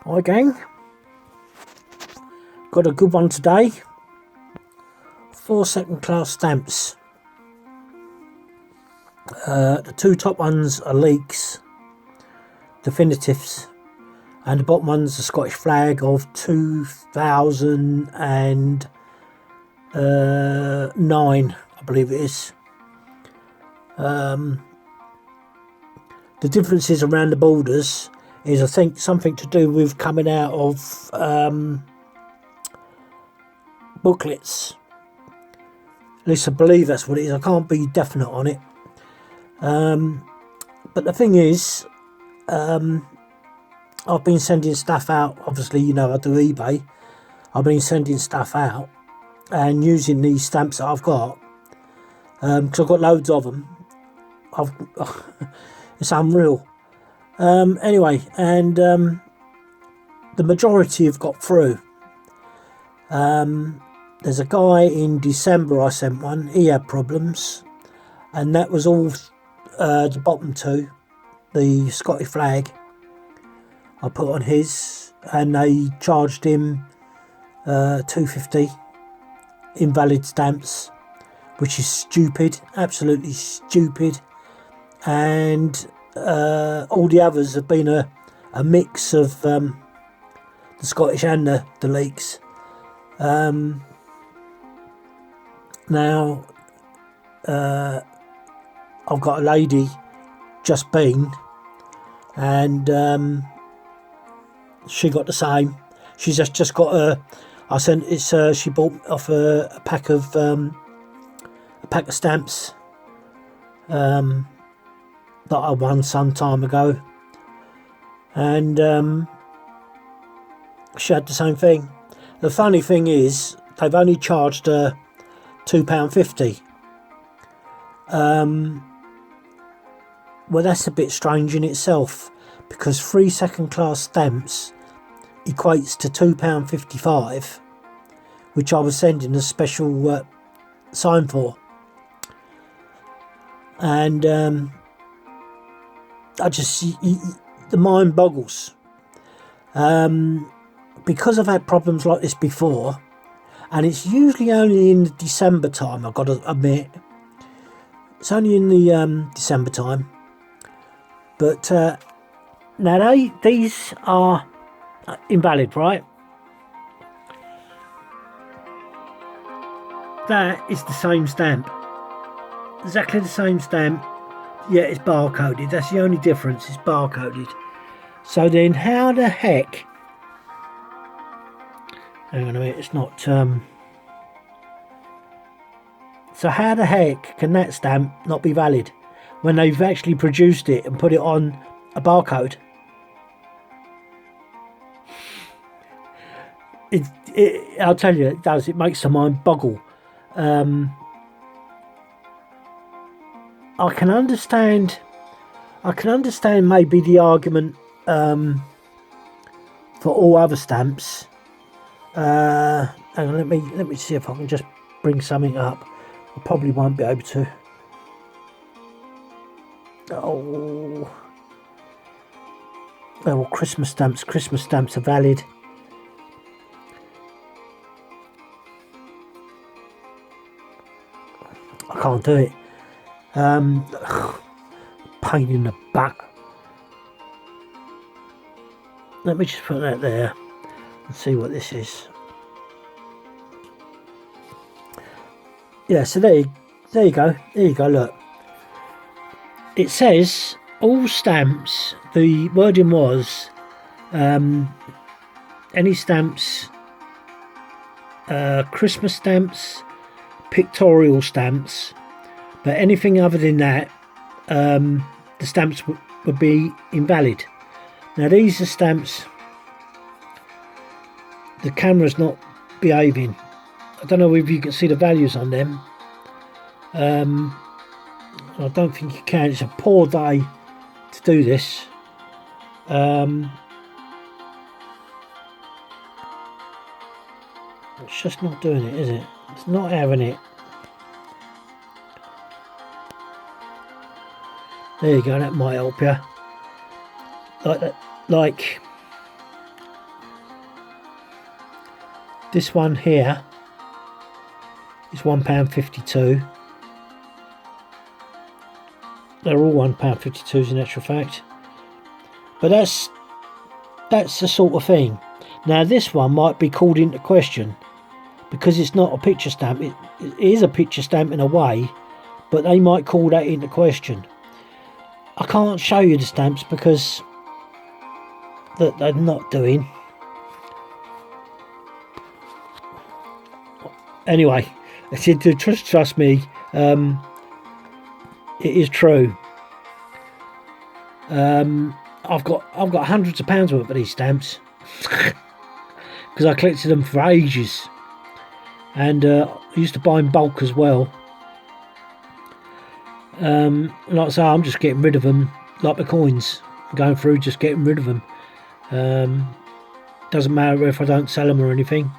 Hi gang, got a good one today. 4 second class stamps. The two top ones are Leeks Definitives, and the bottom one's the Scottish flag of 2009, I believe it is. The differences around the borders is, I think, something to do with coming out of booklets. At least I believe that's what it is. I can't be definite on it. But the thing is, I've been sending stuff out. Obviously, you know, I do eBay. I've been sending stuff out and using these stamps that I've got, because I've got loads of them. It's unreal. Anyway, and the majority have got through. There's a guy in December I sent one. He had problems, and that was all the bottom two, the Scottish flag. I put on his, and they charged him $2.50 invalid stamps, which is stupid, absolutely stupid. And all the others have been a mix of the Scottish and the Leeks. Now I've got a lady just been, and she got the same. She's just got I sent it's she bought off a pack of stamps that I won some time ago, and she had the same thing. The funny thing is, they've only charged her £2.50. Well, that's a bit strange in itself, because 3 second class stamps equates to £2.55, which I was sending a special sign for. And I just, the mind boggles. Because I've had problems like this before, and it's usually only in the December time, I've got to admit. It's only in the December time. But now these are invalid, right? That is the same stamp. Exactly the same stamp. Yeah, it's barcoded. That's the only difference. It's barcoded. So then how the heck... Hang on a minute, it's not... So how the heck can that stamp not be valid when they've actually produced it and put it on a barcode? I'll tell you, it does. It makes the mind boggle. I can understand maybe the argument for all other stamps. Hang on, let me see if I can just bring something up. I probably won't be able to. Oh, well, Christmas stamps are valid. I can't do it. Pain in the butt. Let me just put that there and see what this is. Yeah, so there you go. There you go, look. It says all stamps, the wording was any stamps, Christmas stamps, pictorial stamps, but anything other than that, the stamps would be invalid. Now these are stamps, the camera's not behaving. I don't know if you can see the values on them. I don't think you can. It's a poor day to do this. It's just not doing it, is it? It's not having it. There you go, that might help you. Like This one here is £1.52. They're all £1.52s in actual fact. But that's the sort of thing. Now this one might be called into question because it's not a picture stamp. It is a picture stamp in a way, but they might call that into question. I can't show you the stamps because that they're not doing. Anyway, I said to trust me. It is true. I've got hundreds of pounds worth of these stamps because I collected them for ages, and I used to buy in bulk as well. Like I say, I'm just getting rid of them like the coins. I'm going through just getting rid of them. Doesn't matter if I don't sell them or anything.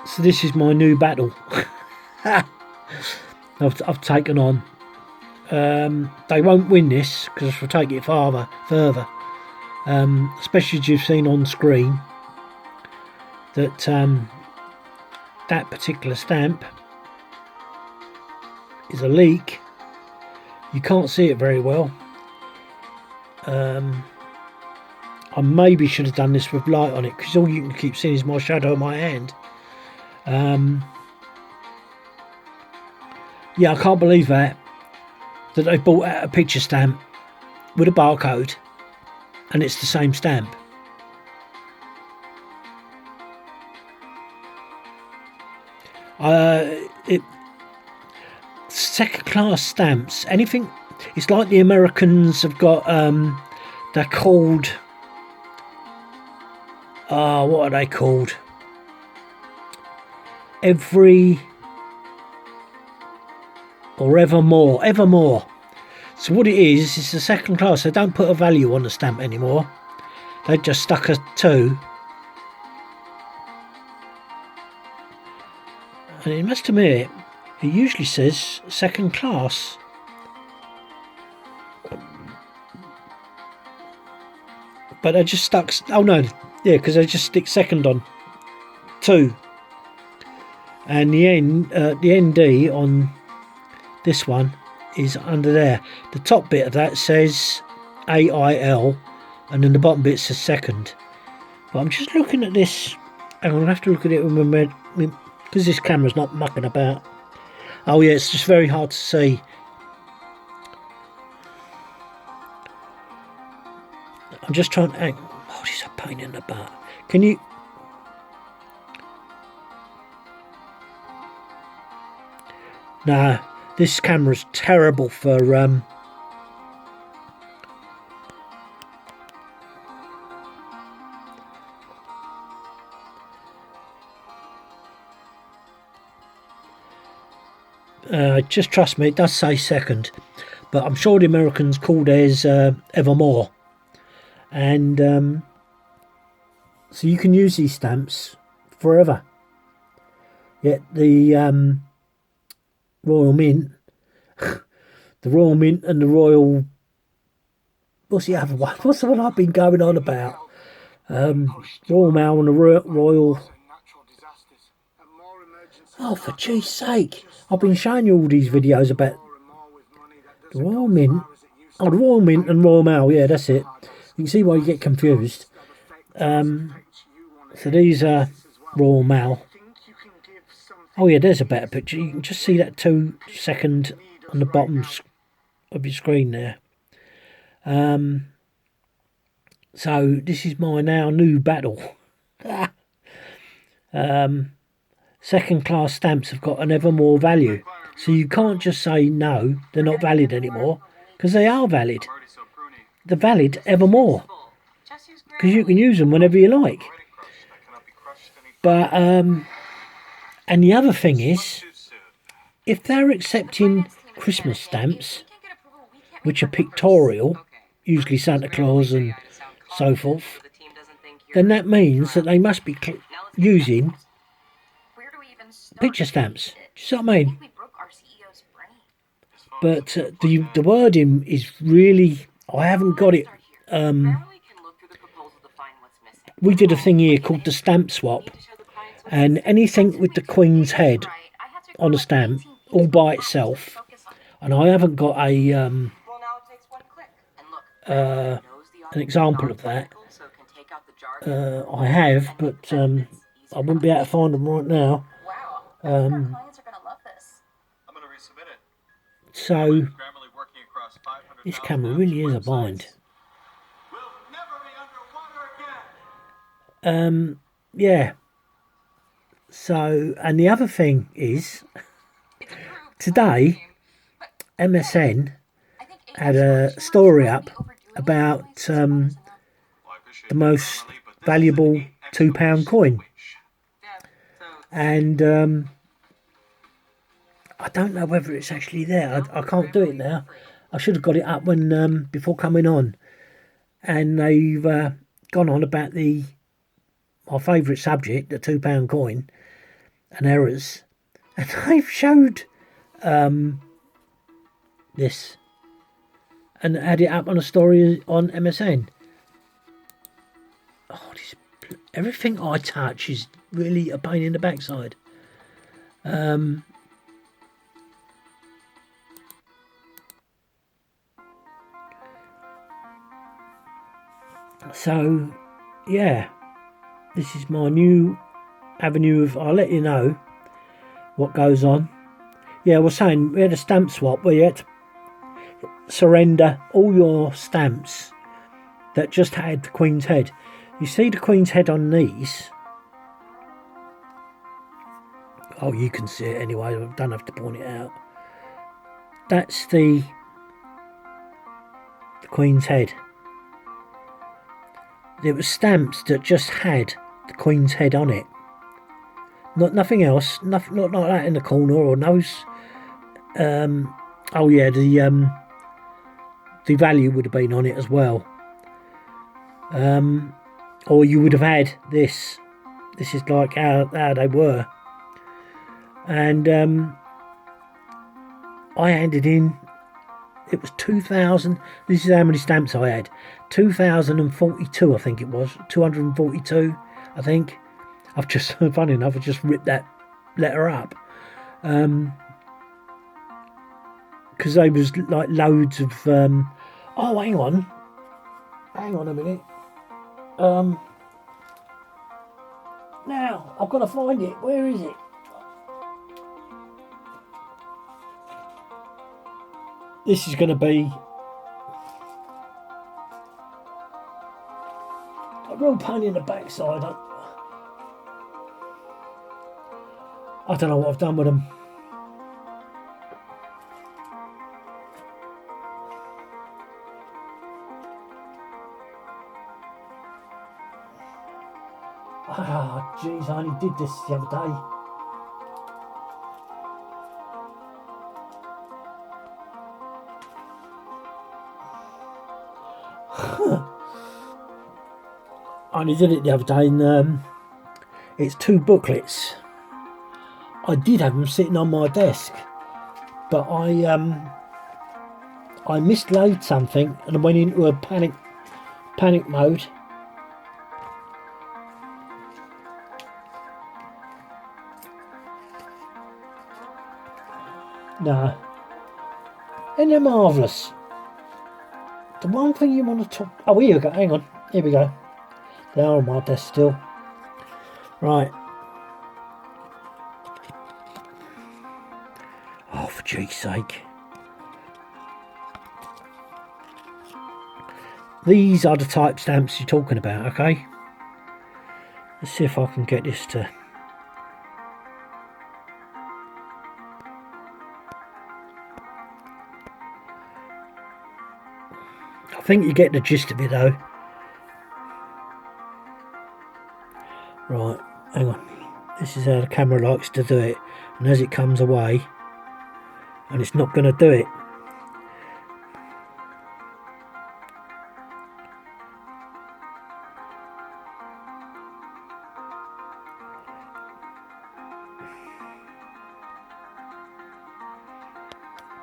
So this is my new battle. I've taken on. They won't win this because I'll take it further. Especially as you've seen on screen that that particular stamp is a leak. You can't see it very well. I maybe should have done this with light on it because all you can keep seeing is my shadow of my hand. Yeah, I can't believe that they bought out a picture stamp with a barcode and it's the same stamp. Second class stamps, anything, it's like the Americans have got, they're called, what are they called? Evermore. So what it is, it's the second class. They don't put a value on the stamp anymore. They just stuck a 2. And it must admit, it usually says second class. But they just stuck, oh no, yeah, because they just stick second on 2. And the ND on this one is under there. The top bit of that says AIL, and then the bottom bit says second. But I'm just looking at this. I'm going to have to look at it with my because this camera's not mucking about. Oh yeah, it's just very hard to see. I'm just trying to act. Oh, this is a pain in the butt. Can you? Nah, this camera's terrible for just trust me, it does say second, but I'm sure the Americans call theirs Evermore, and so you can use these stamps forever. Yet the Royal Mint, the Royal Mint and the Royal, what's the other one? What's the one I've been going on about? Royal Mail and the Royal. Oh, for God's sake! I've been showing you all these videos about the Royal Mint. Oh, the Royal Mint and Royal Mail. Yeah, that's it. You can see why you get confused. So these are Royal Mail. Oh yeah, there's a better picture. You can just see that 2 second on the bottom of your screen there. So this is my now new battle. Second class stamps have got an ever more value. So you can't just say no, they're not valid anymore, because they are valid. They're valid evermore. Because you can use them whenever you like. But and the other thing is, if they're accepting Christmas stamps, which are pictorial, usually Santa Claus and so forth, then that means that they must be using picture stamps. Do you see what I mean? But the wording is really, I haven't got it we did a thing here called the stamp swap, and anything with the Queen's head on a stamp all by itself, and I haven't got a an example of that. I have, but I wouldn't be able to find them right now. So this camera really is a bind. Yeah. So, and the other thing is, today MSN had a story up about the most valuable £2 coin, and I don't know whether it's actually there. I can't do it now. I should have got it up when before coming on, and they've gone on about my favourite subject, the £2 coin and errors, and they've showed this and had it up on a story on MSN. Oh, everything I touch is really a pain in the backside. So, yeah, this is my new avenue of, I'll let you know what goes on. Yeah, I was saying, we had a stamp swap where you had to surrender all your stamps that just had the Queen's head. You see the Queen's head on these? Oh, you can see it anyway, I don't have to point it out. That's the Queen's head. There were stamps that just had the Queen's head on it. Nothing else, not like that in the corner or nose. Oh yeah, the value would have been on it as well. Or you would have had this. This is like how they were. And I handed in, it was 2,000, this is how many stamps I had. 2,042, I think it was. 242, I think. I've just, funny enough, I've just ripped that letter up. Because there was like loads of, oh, hang on a minute. Now, I've got to find it. Where is it? This is going to be a real pain in the backside. I don't know what I've done with them. Ah, jeez, I only did this the other day. I only did it the other day, and it's 2 booklets. I did have them sitting on my desk, but I mislaid something and I went into a panic mode. No, isn't it marvellous? The one thing you want to talk. Oh, here we go. Hang on. Here we go. They are on my desk still. Right. Oh, for Jake's sake. These are the type stamps you're talking about, okay? Let's see if I can get this to... I think you get the gist of it though. Right, hang on. This is how the camera likes to do it. And as it comes away, and it's not going to do it.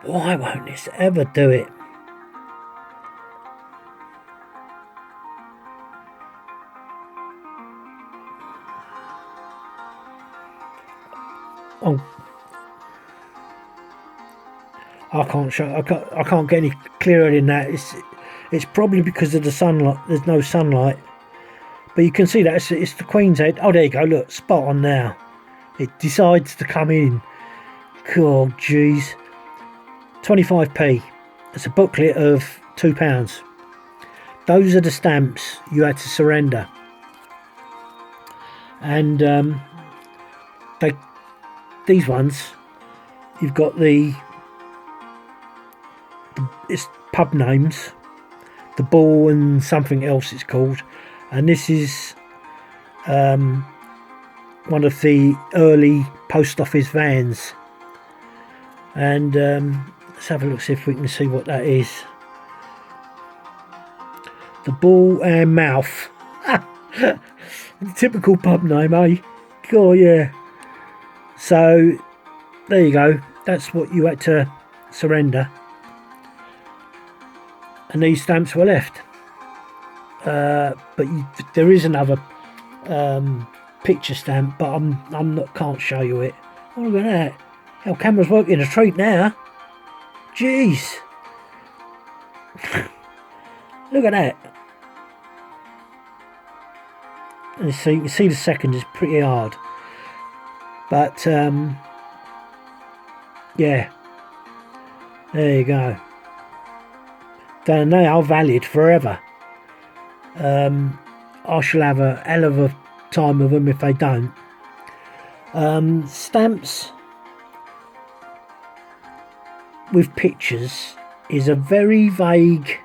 Why won't this ever do it? Oh, I can't show. I can't get any clearer than that. It's probably because of the sunlight. There's no sunlight, but you can see that it's the Queen's Head. Oh, there you go. Look, spot on now. It decides to come in. Oh, jeez. 25p. It's a booklet of £2. Those are the stamps you had to surrender, and these ones, you've got it's pub names, the Bull and something else it's called, and this is one of the early post office vans, and let's have a look, see if we can see what that is. The Bull and Mouth. Typical pub name, eh? Oh yeah. So there you go, that's what you had to surrender, and these stamps were left. But there is another picture stamp, but can't show you it. Oh, look at that. Hell, camera's working a treat now. Jeez. Look at that. And you can see the second is pretty hard, but yeah, there you go. Then they are valid forever. I shall have a hell of a time with them if they don't. Stamps with pictures is a very vague.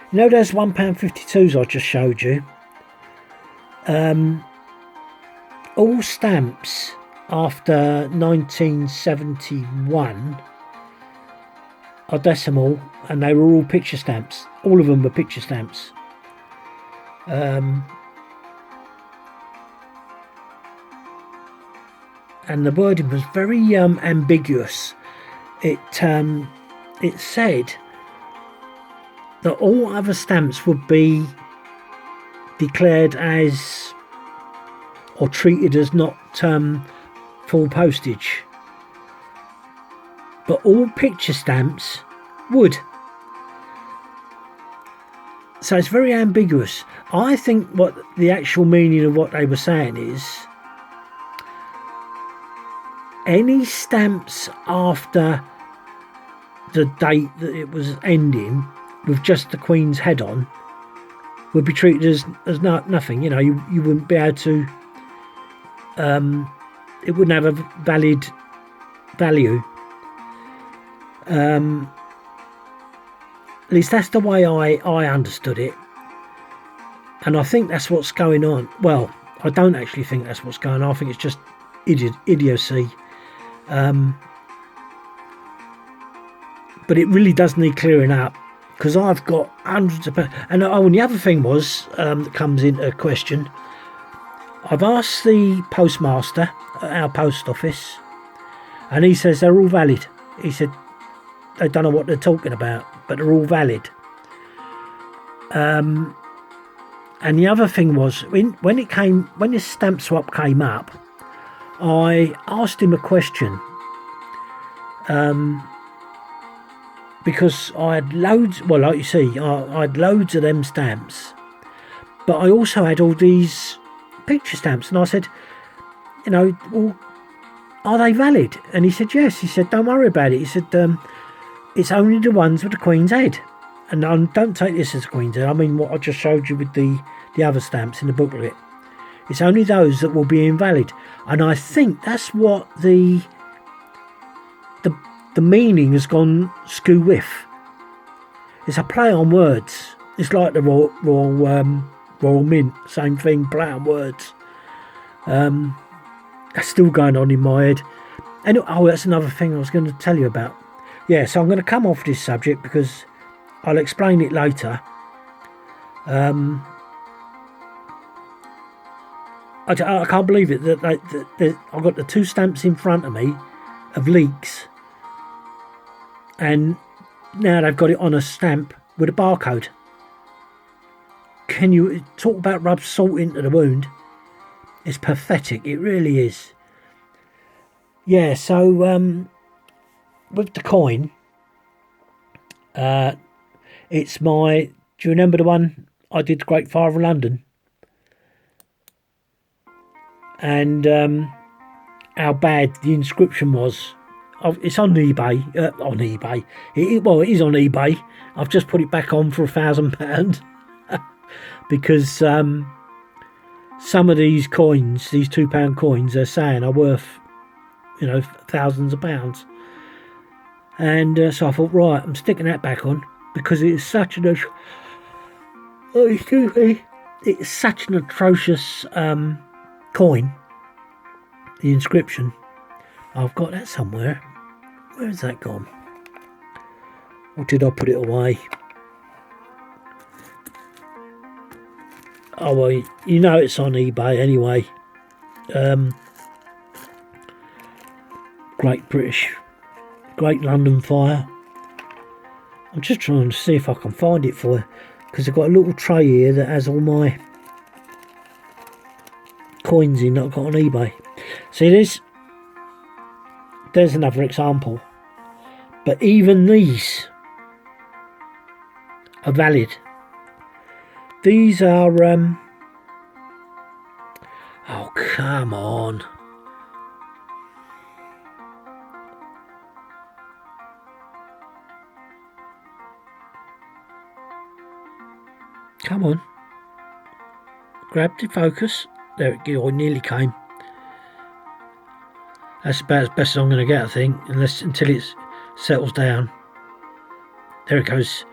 You know those £1.52s I just showed you? All stamps after 1971 are decimal, and they were all picture stamps. All of them were picture stamps. And the wording was very ambiguous. It said that all other stamps would be declared as or treated as not full postage, but all picture stamps would. So it's very ambiguous. I think what the actual meaning of what they were saying is any stamps after the date that it was ending with just the Queen's head on would be treated as nothing. You know, you wouldn't be able to, it wouldn't have a valid value. At least that's the way I understood it, and I think that's what's going on. Well, I don't actually think that's what's going on. I think it's just idiocy. But it really does need clearing up, because I've got hundreds of pounds. And the other thing was, that comes into question, I've asked the postmaster at our post office, and he says they're all valid. He said they don't know what they're talking about, but they're all valid. And the other thing was, when this stamp swap came up, I asked him a question, because I had loads, well, like you see, I had loads of them stamps, but I also had all these picture stamps, and I said, you know, well, are they valid? And he said yes. He said, don't worry about it. He said, it's only the ones with the Queen's head, and don't take this as the Queen's head, I mean what I just showed you with the other stamps in the booklet. It's only those that will be invalid. And I think that's what the meaning has gone skew with. It's a play on words. It's like the Royal Mint, same thing, play on words. That's still going on in my head. And that's another thing I was going to tell you about. Yeah, so I'm going to come off this subject because I'll explain it later. I can't believe it that I've got the two stamps in front of me of leaks, and now they've got it on a stamp with a barcode. Can you talk about rub salt into the wound? It's pathetic, it really is. Yeah, so with the coin, it's my... Do you remember the one I did, Great Fire of London? And how bad the inscription was. It's on eBay. On eBay. Well, it is on eBay. I've just put it back on for £1,000 because some of these coins, these £2 coins, they're saying are worth, thousands of pounds. And so I thought, right, I'm sticking that back on because it's such an... It's such an atrocious coin. The inscription. I've got that somewhere. Where has that gone? Or did I put it away? Oh well, it's on eBay anyway. Great London Fire. I'm just trying to see if I can find it for you, because I've got a little tray here that has all my coins in that I've got on eBay. See this? There's another example. But even these are valid. These are oh, come on. Come on. Grab the focus. There it goes. Nearly came. That's about as best as I'm going to get, I think, until it settles down. There it goes.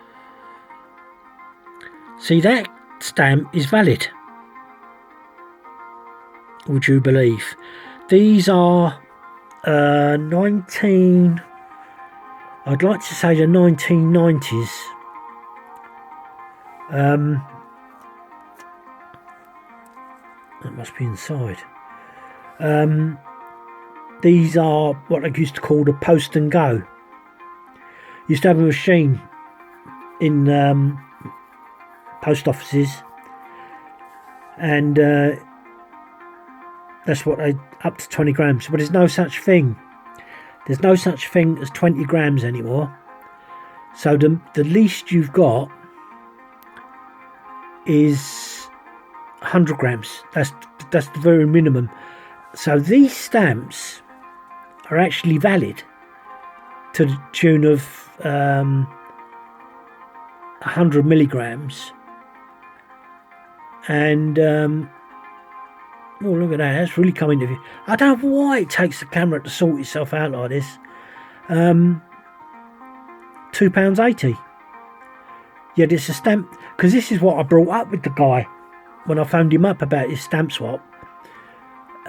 See, that stamp is valid. Would you believe? These are 19... I'd like to say the 1990s. That must be inside. These are what they used to call the post and go. Used to have a machine in post offices, and that's what they up to 20 grams. But there's no such thing. There's no such thing as 20 grams anymore. So the least you've got is 100 grams. That's the very minimum. So these stamps are actually valid to the tune of 100 milligrams. And oh, look at that, that's really coming to view. I don't know why it takes the camera to sort itself out like this. £2.80. Yet it's a stamp, because this is what I brought up with the guy when I phoned him up about his stamp swap.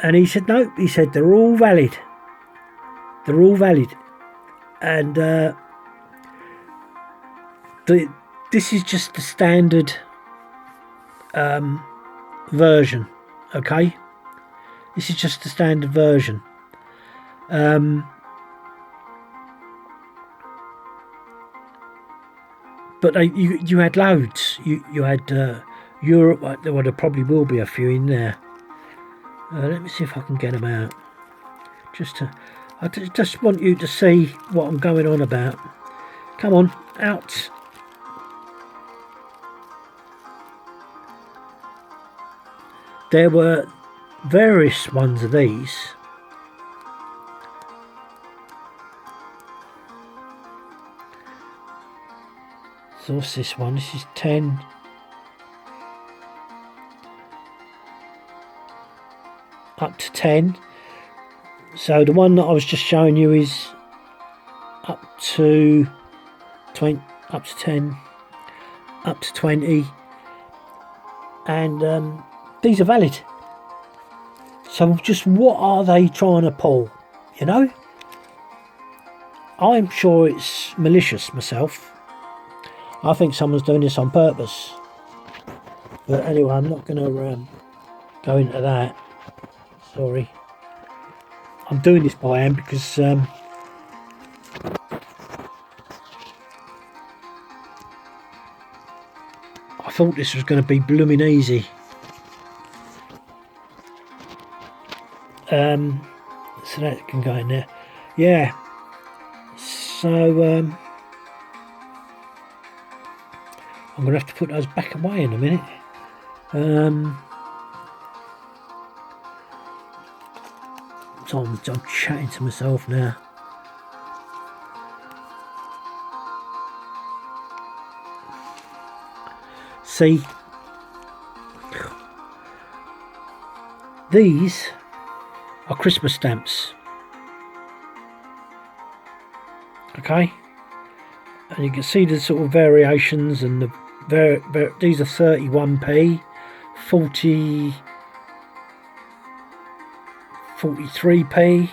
And he said, no, he said, they're all valid. They're all valid. And this is just the standard version, okay? This is just the standard version. But you had loads. You had Europe. Well, there probably will be a few in there. Let me see if I can get them out. I just want you to see what I'm going on about. Come on, out. There were various ones of these. So what's this one? This is 10. Up to 10. So the one that I was just showing you is up to 20, up to 10, up to 20, and these are valid. So just what are they trying to pull? You know, I'm sure it's malicious myself. I think someone's doing this on purpose. But anyway, I'm not going to go into that. Sorry. I'm doing this by hand because I thought this was going to be blooming easy. So that can go in there. Yeah. So I'm going to have to put those back away in a minute. So I'm chatting to myself now. See, these are Christmas stamps. Okay, and you can see the sort of variations, and these are 31p, 40, 43p,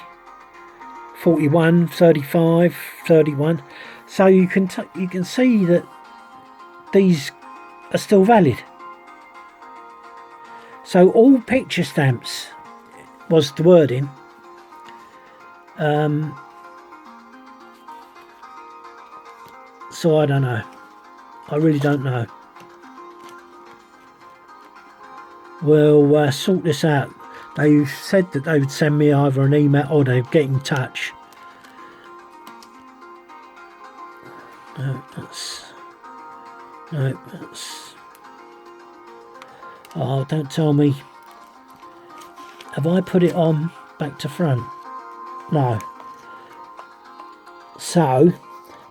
41, 35, 31. So you can see that these are still valid. So all picture stamps was the wording. So I don't know. I really don't know. We'll sort this out. They said that they would send me either an email or they'd get in touch. No, that's... Oh, don't tell me. Have I put it on back to front? No. So,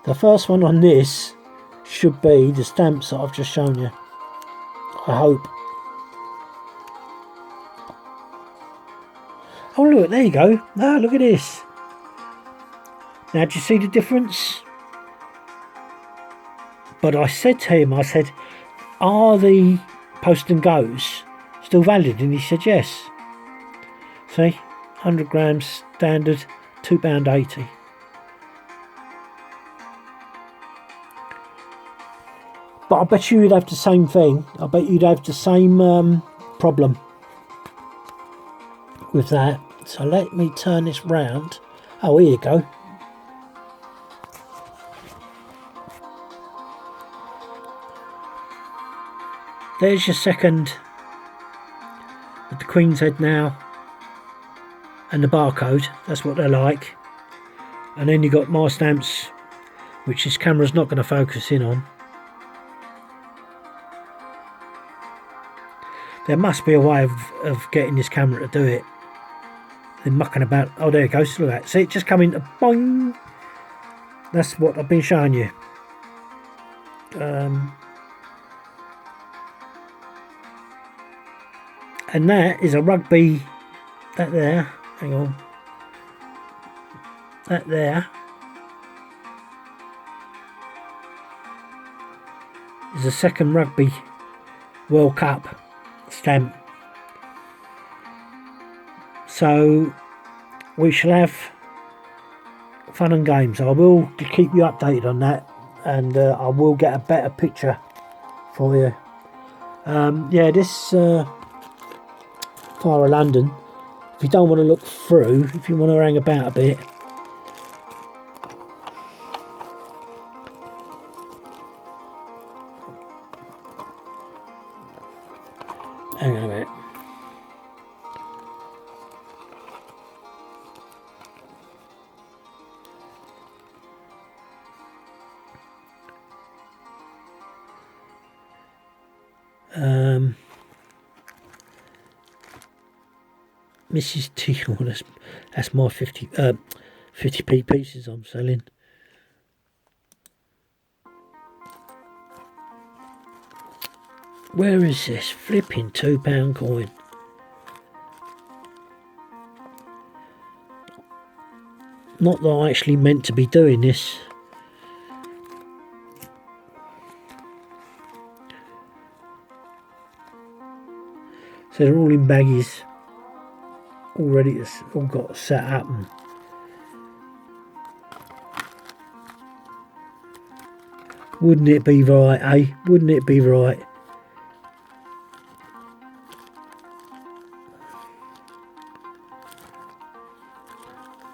the first one on this should be the stamps that I've just shown you. I hope. Oh look, there you go. Ah, look at this. Now, do you see the difference? But I said to him, I said, are the Post and Goes still valid? And he said yes. See, 100 grams standard, £2.80. But I bet you'd have the same thing. I bet you'd have the same problem with that. So let me turn this round. Oh, here you go. There's your second with the Queen's Head now and the barcode. That's what they're like. And then you got my stamps, which this camera's not going to focus in on. There must be a way of getting this camera to do it. They're mucking about. Oh, there it goes. Look at that. See it just come into boing. That's what I've been showing you. And that is a rugby. That there. Hang on. That there is a second Rugby World Cup stamp. So we shall have fun and games. I will keep you updated on that, and I will get a better picture for you. Yeah, this Fire of London, if you don't want to look through, if you want to hang about a bit, hang on a minute. Mrs. T, that's my 50p pieces I'm selling. Where is this flipping £2 coin? Not that I actually meant to be doing this. So they're all in baggies, already. It's all got set up. And wouldn't it be right, eh? Wouldn't it be right?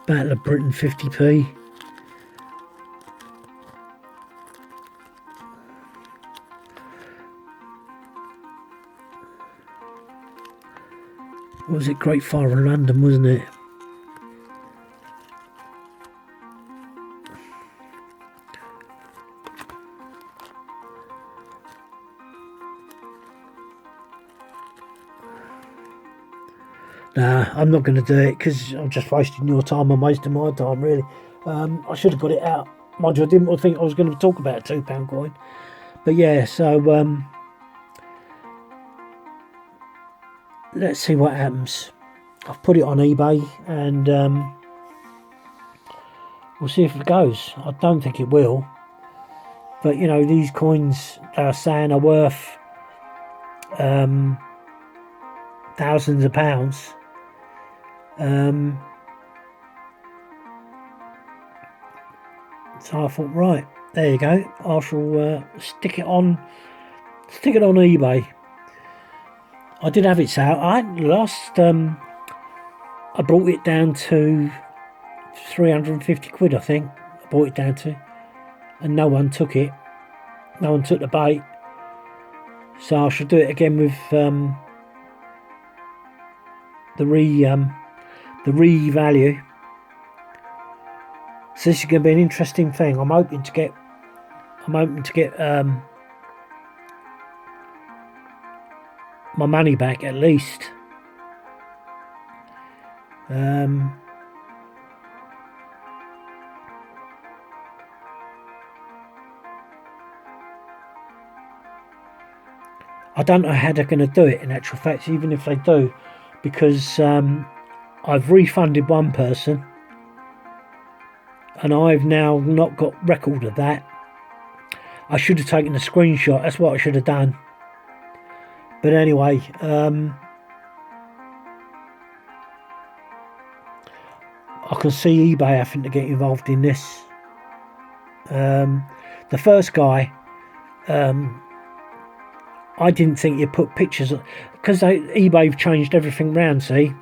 Battle of Britain 50p. What was it? Great Fire in London, wasn't it? Nah, I'm not going to do it because I'm just wasting your time and wasting my time, really. I should have got it out. Mind you, I didn't think I was going to talk about a £2 coin. But yeah, so let's see what happens. I've put it on eBay and we'll see if it goes. I don't think it will. But, you know, these coins, they're saying, are worth thousands of pounds. So I thought, right, there you go. I shall stick it on eBay. I did have it out. I brought it down to 350 quid, I think. I brought it down to, and no one took it. No one took the bait. So I should do it again with the re-value. So this is going to be an interesting thing. I'm hoping to get my money back at least. I don't know how they're going to do it in actual fact, even if they do, because I've refunded one person and I've now not got record of that. I should have taken a screenshot. That's what I should have done. But anyway, I can see eBay having to get involved in this. The first guy, I didn't think you'd put pictures, because eBay have changed everything round. See,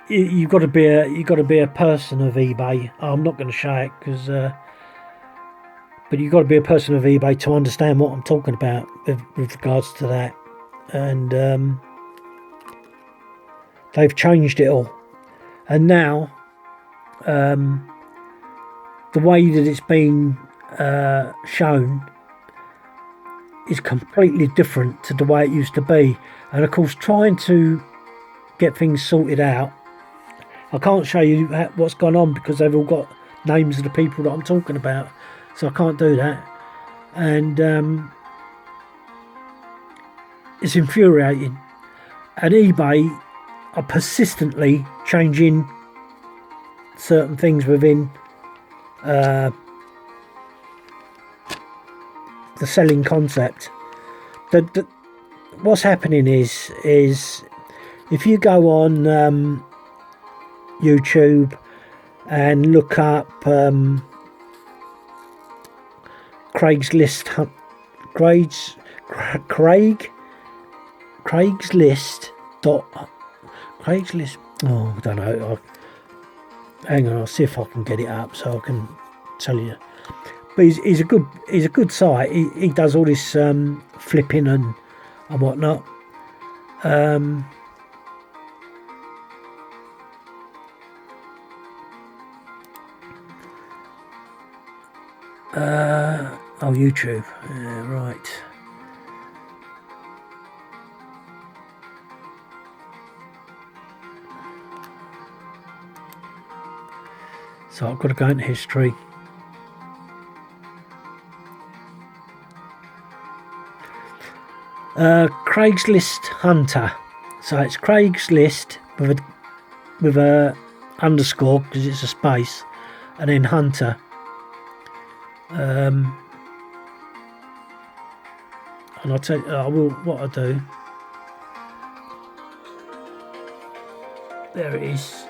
you've got to be a person of eBay. I'm not going to show it because, but you've got to be a person of eBay to understand what I'm talking about with regards to that. And they've changed it all, and now the way that it's been shown is completely different to the way it used to be. And of course, trying to get things sorted out, I can't show you what's gone on because they've all got names of the people that I'm talking about, so I can't do that. And it's infuriating. And eBay are persistently changing certain things within the selling concept. What's happening is if you go on YouTube and look up Craigslist, oh, I don't know. Hang on, I'll see if I can get it up so I can tell you. But he's a good site. He does all this flipping and whatnot. Oh, YouTube. Yeah, right. So I've got to go into history. Craigslist Hunter. So it's Craigslist with a underscore because it's a space, and then Hunter. And I'll tell you, what I do. There it is.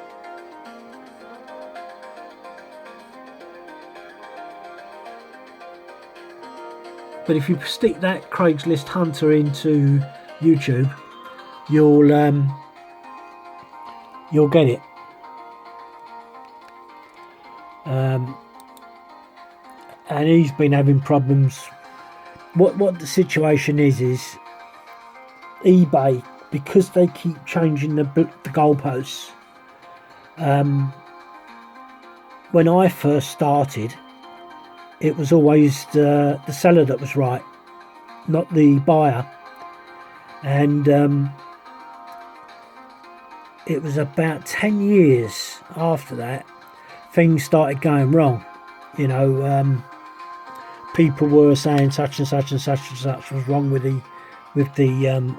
But if you stick that Craigslist Hunter into YouTube, you'll get it. And he's been having problems. What the situation is eBay, because they keep changing the goalposts. When I first started, it was always the seller that was right, not the buyer. And it was about 10 years after that things started going wrong. You know, people were saying such and such and such and such was wrong with the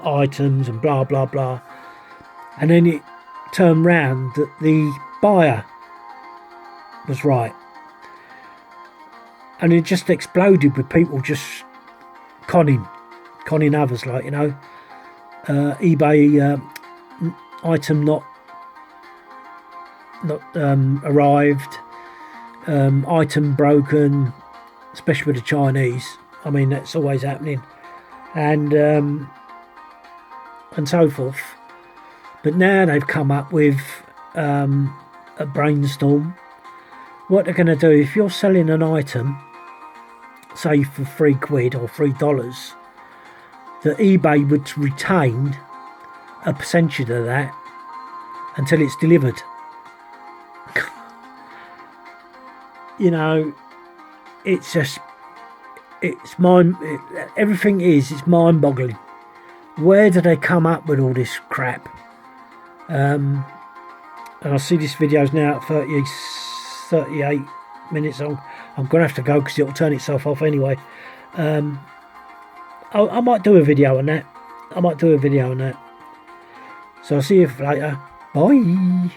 items and blah blah blah. And then it turned round that the buyer was right, and it just exploded with people just conning others, like, you know, eBay item not arrived, item broken, especially with the Chinese. I mean, that's always happening, and so forth. But now they've come up with a brainstorm. What they're going to do, if you're selling an item, say for £3 or $3, that eBay would retain a percentage of that until it's delivered. You know, it's just, it's mind-boggling. Where do they come up with all this crap? And I see this video's now at 38 minutes on. I'm going to have to go because it'll turn itself off anyway. I might do a video on that. So I'll see you later. Bye.